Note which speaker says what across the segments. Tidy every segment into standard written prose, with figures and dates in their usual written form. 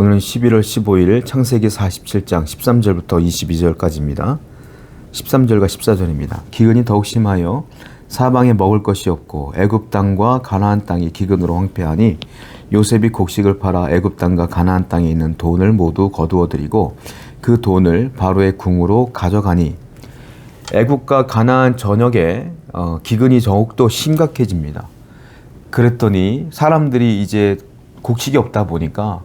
Speaker 1: 오늘은 11월 15일 창세기 47장 13절부터 22절까지입니다. 13절과 14절입니다. 기근이 더욱 심하여 사방에 먹을 것이 없고 애굽 땅과 가나안 땅이 기근으로 황폐하니 요셉이 곡식을 팔아 애굽 땅과 가나안 땅에 있는 돈을 모두 거두어들이고 그 돈을 바로의 궁으로 가져가니 애굽과 가나안 전역에 기근이 더욱더 심각해집니다. 그랬더니 사람들이 이제 곡식이 없다 보니까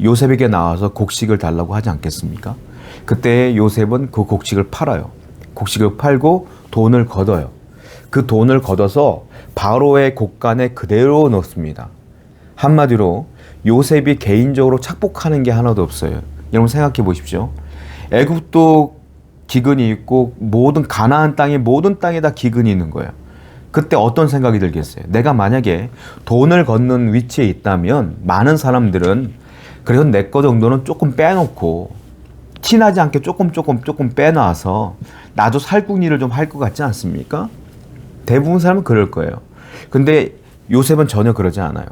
Speaker 1: 요셉에게 나와서 곡식을 달라고 하지 않겠습니까? 그때 요셉은 그 곡식을 팔아요. 곡식을 팔고 돈을 걷어요. 그 돈을 걷어서 바로의 곳간에 그대로 넣습니다. 한마디로 요셉이 개인적으로 착복하는 게 하나도 없어요. 여러분 생각해 보십시오. 애굽도 기근이 있고 모든 가나안 땅의 모든 땅에 다 기근이 있는 거예요. 그때 어떤 생각이 들겠어요? 내가 만약에 돈을 걷는 위치에 있다면 많은 사람들은 그래서 내 거 정도는 조금 빼놓고 티나지 않게 조금 빼놔서 나도 살궁리를 좀 할 것 같지 않습니까? 대부분 사람은 그럴 거예요. 근데 요셉은 전혀 그러지 않아요.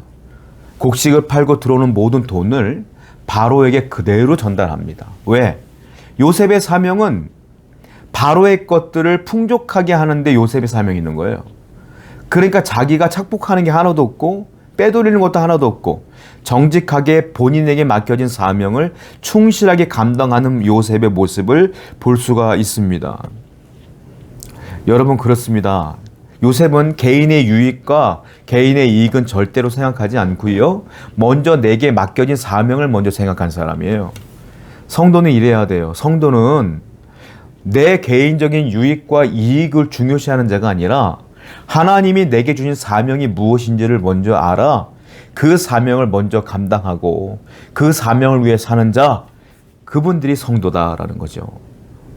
Speaker 1: 곡식을 팔고 들어오는 모든 돈을 바로에게 그대로 전달합니다. 왜? 요셉의 사명은 바로의 것들을 풍족하게 하는데 요셉의 사명이 있는 거예요. 그러니까 자기가 착복하는 게 하나도 없고 빼돌리는 것도 하나도 없고 정직하게 본인에게 맡겨진 사명을 충실하게 감당하는 요셉의 모습을 볼 수가 있습니다. 여러분 그렇습니다. 요셉은 개인의 유익과 개인의 이익은 절대로 생각하지 않고요. 먼저 내게 맡겨진 사명을 먼저 생각한 사람이에요. 성도는 이래야 돼요. 성도는 내 개인적인 유익과 이익을 중요시하는 자가 아니라 하나님이 내게 주신 사명이 무엇인지를 먼저 알아 그 사명을 먼저 감당하고 그 사명을 위해 사는 자, 그분들이 성도다라는 거죠.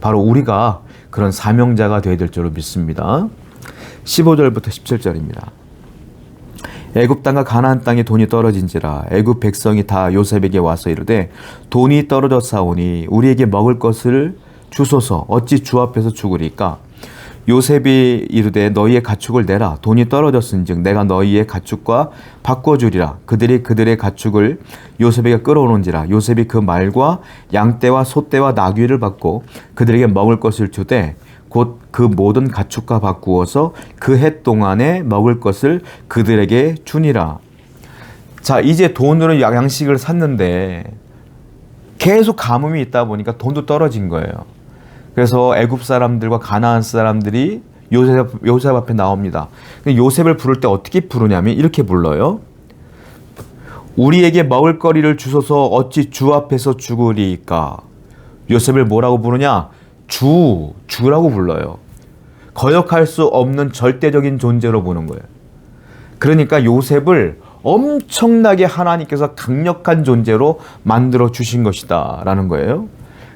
Speaker 1: 바로 우리가 그런 사명자가 되어야 될 줄로 믿습니다. 15절부터 17절입니다. 애굽 땅과 가나안 땅에 돈이 떨어진지라 애굽 백성이 다 요셉에게 와서 이르되 돈이 떨어졌사오니 우리에게 먹을 것을 주소서 어찌 주 앞에서 죽으리까? 요셉이 이르되 너희의 가축을 내라 돈이 떨어졌은즉 내가 너희의 가축과 바꿔주리라. 그들이 그들의 가축을 요셉에게 끌어오는지라. 요셉이 그 말과 양떼와 소떼와 나귀를 받고 그들에게 먹을 것을 주되 곧 그 모든 가축과 바꾸어서 그 해 동안에 먹을 것을 그들에게 주니라. 자, 이제 돈으로 양식을 샀는데 계속 가뭄이 있다 보니까 돈도 떨어진 거예요. 그래서 애굽 사람들과 가나안 사람들이 요셉 앞에 나옵니다. 근데 요셉을 부를 때 어떻게 부르냐면 이렇게 불러요. 우리에게 먹을 거리를 주소서 어찌 주 앞에서 죽으리까? 요셉을 뭐라고 부르냐? 주라고 불러요. 거역할 수 없는 절대적인 존재로 보는 거예요. 그러니까 요셉을 엄청나게 하나님께서 강력한 존재로 만들어 주신 것이다 라는 거예요.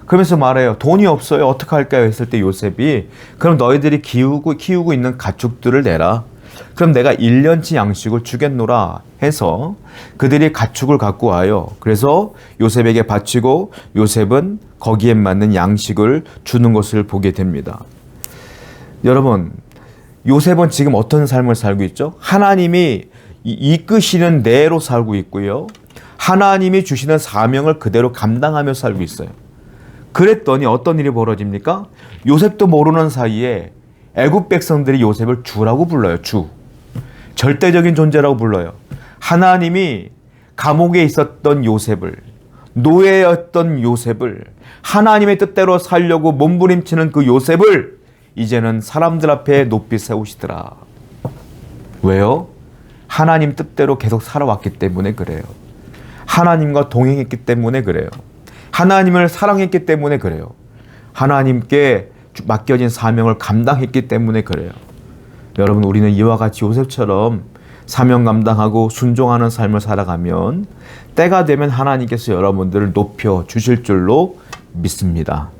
Speaker 1: 그러면서 말해요. 돈이 없어요. 어떻게 할까요? 했을 때 요셉이 그럼 너희들이 키우고 있는 가축들을 내라. 그럼 내가 1년치 양식을 주겠노라 해서 그들이 가축을 갖고 와요. 그래서 요셉에게 바치고 요셉은 거기에 맞는 양식을 주는 것을 보게 됩니다. 여러분, 요셉은 지금 어떤 삶을 살고 있죠? 하나님이 이끄시는 대로 살고 있고요. 하나님이 주시는 사명을 그대로 감당하며 살고 있어요. 그랬더니 어떤 일이 벌어집니까? 요셉도 모르는 사이에 애굽 백성들이 요셉을 주라고 불러요. 주. 절대적인 존재라고 불러요. 하나님이 감옥에 있었던 요셉을, 노예였던 요셉을, 하나님의 뜻대로 살려고 몸부림치는 그 요셉을 이제는 사람들 앞에 높이 세우시더라. 왜요? 하나님 뜻대로 계속 살아왔기 때문에 그래요. 하나님과 동행했기 때문에 그래요. 하나님을 사랑했기 때문에 그래요. 하나님께 맡겨진 사명을 감당했기 때문에 그래요. 여러분, 우리는 이와 같이 요셉처럼 사명 감당하고 순종하는 삶을 살아가면 때가 되면 하나님께서 여러분들을 높여 주실 줄로 믿습니다.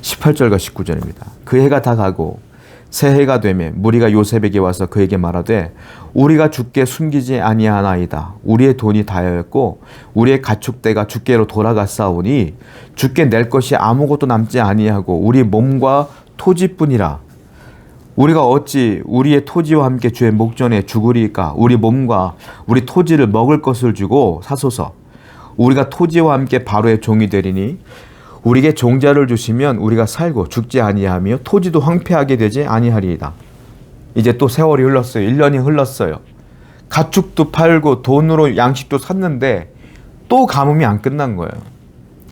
Speaker 1: 18절과 19절입니다. 그 해가 다 가고 새해가 되매 무리가 요셉에게 와서 그에게 말하되 우리가 주께 숨기지 아니하나이다. 우리의 돈이 다하였고 우리의 가축대가 주께로 돌아갔사오니 주께 낼 것이 아무것도 남지 아니하고 우리 몸과 토지뿐이라. 우리가 어찌 우리의 토지와 함께 주의 목전에 죽으리까? 우리 몸과 우리 토지를 먹을 것을 주고 사소서. 우리가 토지와 함께 바로의 종이 되리니 우리에게 종자를 주시면 우리가 살고 죽지 아니하며 토지도 황폐하게 되지 아니하리이다. 이제 또 세월이 흘렀어요. 1년이 흘렀어요. 가축도 팔고 돈으로 양식도 샀는데 또 가뭄이 안 끝난 거예요.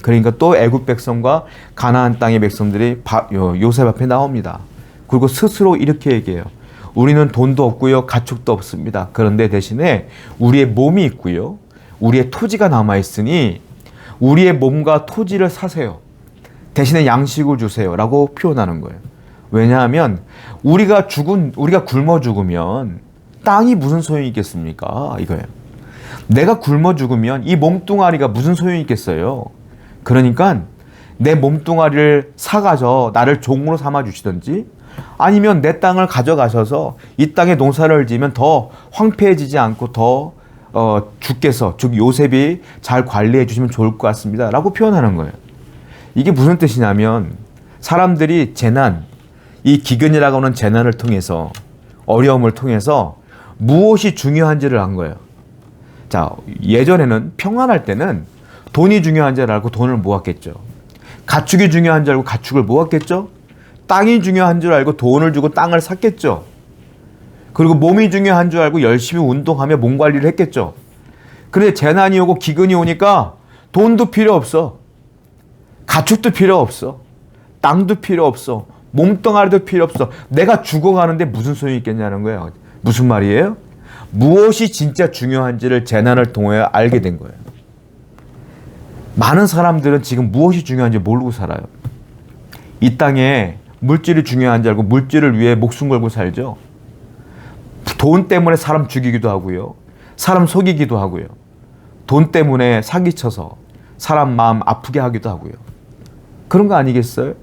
Speaker 1: 그러니까 또 애굽 백성과 가나안 땅의 백성들이 요셉 앞에 나옵니다. 그리고 스스로 이렇게 얘기해요. 우리는 돈도 없고요, 가축도 없습니다. 그런데 대신에 우리의 몸이 있고요, 우리의 토지가 남아있으니 우리의 몸과 토지를 사세요. 대신에 양식을 주세요. 라고 표현하는 거예요. 왜냐하면 우리가 굶어 죽으면 땅이 무슨 소용이 있겠습니까? 이거예요. 내가 굶어 죽으면 이 몸뚱아리가 무슨 소용이 있겠어요? 그러니까 내 몸뚱아리를 사가서 나를 종으로 삼아 주시든지 아니면 내 땅을 가져가셔서 이 땅에 농사를 지으면 더 황폐해지지 않고 더 주께서, 즉 요셉이 잘 관리해 주시면 좋을 것 같습니다. 라고 표현하는 거예요. 이게 무슨 뜻이냐면 사람들이 재난, 이 기근이라고 하는 재난을 통해서, 어려움을 통해서 무엇이 중요한지를 안 거예요. 자, 예전에는 평안할 때는 돈이 중요한 줄 알고 돈을 모았겠죠. 가축이 중요한 줄 알고 가축을 모았겠죠. 땅이 중요한 줄 알고 돈을 주고 땅을 샀겠죠. 그리고 몸이 중요한 줄 알고 열심히 운동하며 몸 관리를 했겠죠. 그런데 재난이 오고 기근이 오니까 돈도 필요 없어. 가축도 필요 없어. 땅도 필요 없어. 몸뚱아리도 필요 없어. 내가 죽어가는데 무슨 소용이 있겠냐는 거예요. 무슨 말이에요? 무엇이 진짜 중요한지를 재난을 통해 알게 된 거예요. 많은 사람들은 지금 무엇이 중요한지 모르고 살아요. 이 땅에 물질이 중요한지 알고 물질을 위해 목숨 걸고 살죠. 돈 때문에 사람 죽이기도 하고요. 사람 속이기도 하고요. 돈 때문에 사기쳐서 사람 마음 아프게 하기도 하고요. 그런 거 아니겠어요?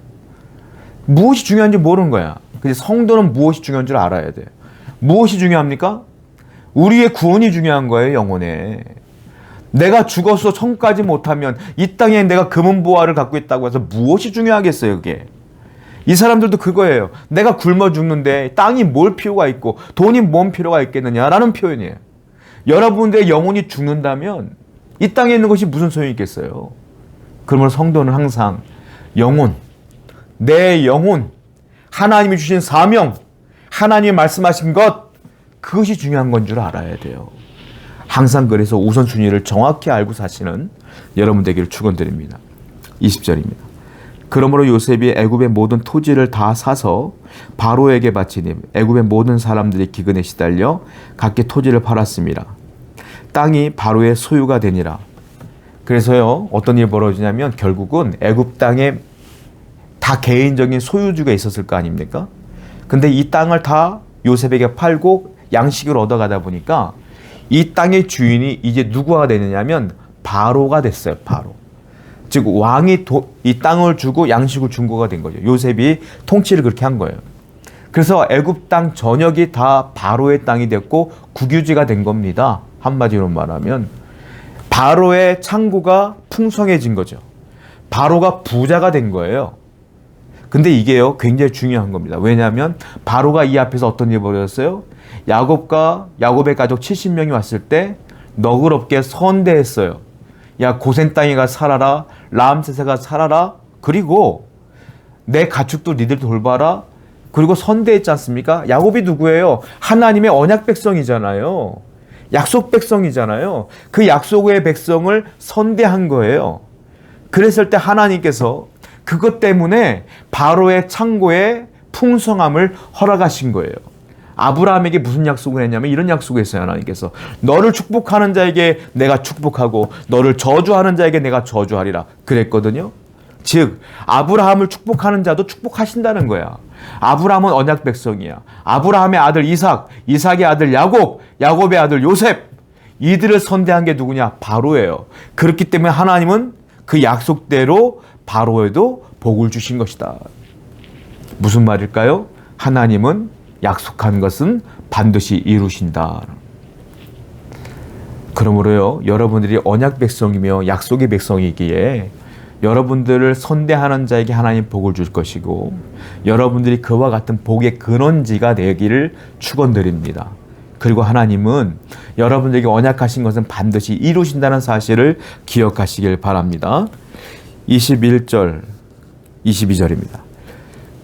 Speaker 1: 무엇이 중요한지 모르는 거야. 근데 성도는 무엇이 중요한 줄 알아야 돼요. 무엇이 중요합니까? 우리의 구원이 중요한 거예요, 영혼에. 내가 죽어서 천국까지 못하면 이 땅에 내가 금은보화를 갖고 있다고 해서 무엇이 중요하겠어요, 그게. 이 사람들도 그거예요. 내가 굶어 죽는데 땅이 뭘 필요가 있고 돈이 뭔 필요가 있겠느냐라는 표현이에요. 여러분들의 영혼이 죽는다면 이 땅에 있는 것이 무슨 소용이 있겠어요. 그러므로 성도는 항상 영혼, 내 영혼, 하나님이 주신 사명, 하나님이 말씀하신 것, 그것이 중요한 건 줄 알아야 돼요. 항상 그래서 우선순위를 정확히 알고 사시는 여러분 되기를 축원드립니다. 20절입니다. 그러므로 요셉이 애굽의 모든 토지를 다 사서 바로에게 바치니 애굽의 모든 사람들이 기근에 시달려 각기 토지를 팔았습니다. 땅이 바로의 소유가 되니라. 그래서요, 어떤 일이 벌어지냐면 결국은 애굽 땅에 다 개인적인 소유주가 있었을 거 아닙니까? 근데 이 땅을 다 요셉에게 팔고 양식을 얻어가다 보니까 이 땅의 주인이 이제 누구가 되느냐면 바로가 됐어요. 바로. 즉 왕이 이 땅을 주고 양식을 준 거가 된 거죠. 요셉이 통치를 그렇게 한 거예요. 그래서 애굽 땅 전역이 다 바로의 땅이 됐고 국유지가 된 겁니다. 한마디로 말하면 바로의 창고가 풍성해진 거죠. 바로가 부자가 된 거예요. 근데 이게요, 굉장히 중요한 겁니다. 왜냐하면 바로가 이 앞에서 어떤 일이 벌어졌어요? 야곱의 가족 70명이 왔을 때 너그럽게 선대했어요. 야, 고센 땅이가 살아라. 라암세스가 살아라. 그리고 내 가축도 니들 돌봐라. 그리고 선대했지 않습니까? 야곱이 누구예요? 하나님의 언약 백성이잖아요. 약속 백성이잖아요. 그 약속의 백성을 선대한 거예요. 그랬을 때 하나님께서 그것 때문에 바로의 창고에 풍성함을 허락하신 거예요. 아브라함에게 무슨 약속을 했냐면 이런 약속을 했어요. 하나님께서 너를 축복하는 자에게 내가 축복하고 너를 저주하는 자에게 내가 저주하리라 그랬거든요. 즉 아브라함을 축복하는 자도 축복하신다는 거야. 아브라함은 언약 백성이야. 아브라함의 아들 이삭, 이삭의 아들 야곱, 야곱의 아들 요셉, 이들을 선대한 게 누구냐? 바로예요. 그렇기 때문에 하나님은 그 약속대로 바로에도 복을 주신 것이다. 무슨 말일까요? 하나님은 약속한 것은 반드시 이루신다. 그러므로요, 여러분들이 언약 백성이며 약속의 백성이기에 여러분들을 선대하는 자에게 하나님 복을 줄 것이고 여러분들이 그와 같은 복의 근원지가 되기를 축원드립니다. 그리고 하나님은 여러분들에게 언약하신 것은 반드시 이루신다는 사실을 기억하시길 바랍니다. 21절, 22절입니다.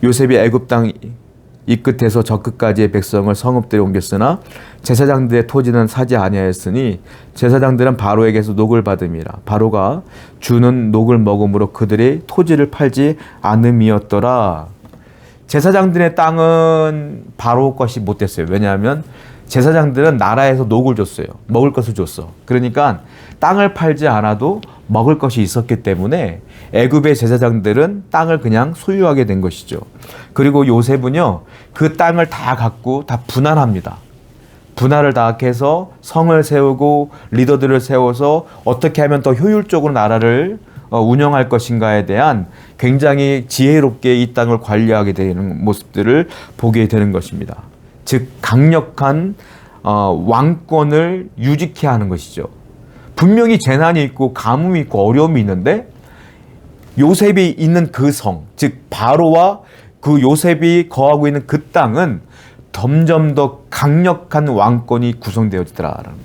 Speaker 1: 요셉이 애굽 땅 이 끝에서 저 끝까지의 백성을 성읍들에 옮겼으나 제사장들의 토지는 사지 아니하였으니 제사장들은 바로에게서 녹을 받음이라. 바로가 주는 녹을 먹음으로 그들의 토지를 팔지 않음이었더라. 제사장들의 땅은 바로 것이 못 됐어요. 왜냐하면 제사장들은 나라에서 녹을 줬어요. 먹을 것을 줬어. 그러니까 땅을 팔지 않아도 먹을 것이 있었기 때문에 애굽의 제사장들은 땅을 그냥 소유하게 된 것이죠. 그리고 요셉은요, 그 땅을 다 갖고 다 분할합니다. 분할을 다 해서 성을 세우고 리더들을 세워서 어떻게 하면 더 효율적으로 나라를 운영할 것인가에 대한 굉장히 지혜롭게 이 땅을 관리하게 되는 모습들을 보게 되는 것입니다. 즉 강력한 왕권을 유지케 하는 것이죠. 분명히 재난이 있고 가뭄이 있고 어려움이 있는데 요셉이 있는 그 성, 즉 바로와 그 요셉이 거하고 있는 그 땅은 점점 더 강력한 왕권이 구성되어지더라라는 거예요.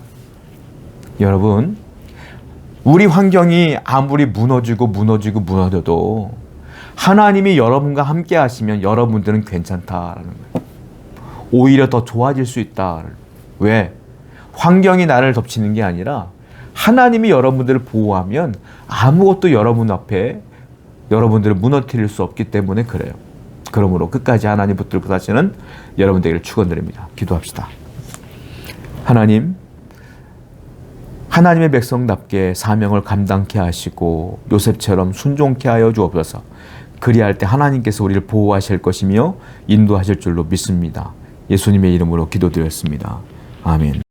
Speaker 1: 여러분, 우리 환경이 아무리 무너져도 하나님이 여러분과 함께 하시면 여러분들은 괜찮다라는 거예요. 오히려 더 좋아질 수 있다. 왜? 환경이 나를 덮치는 게 아니라 하나님이 여러분들을 보호하면 아무것도 여러분 앞에 여러분들을 무너뜨릴 수 없기 때문에 그래요. 그러므로 끝까지 하나님 붙들고 사시는 여러분들에게 축원드립니다. 기도합시다. 하나님, 하나님의 백성답게 사명을 감당케 하시고 요셉처럼 순종케 하여 주옵소서. 그리할 때 하나님께서 우리를 보호하실 것이며 인도하실 줄로 믿습니다. 예수님의 이름으로 기도드렸습니다. 아멘.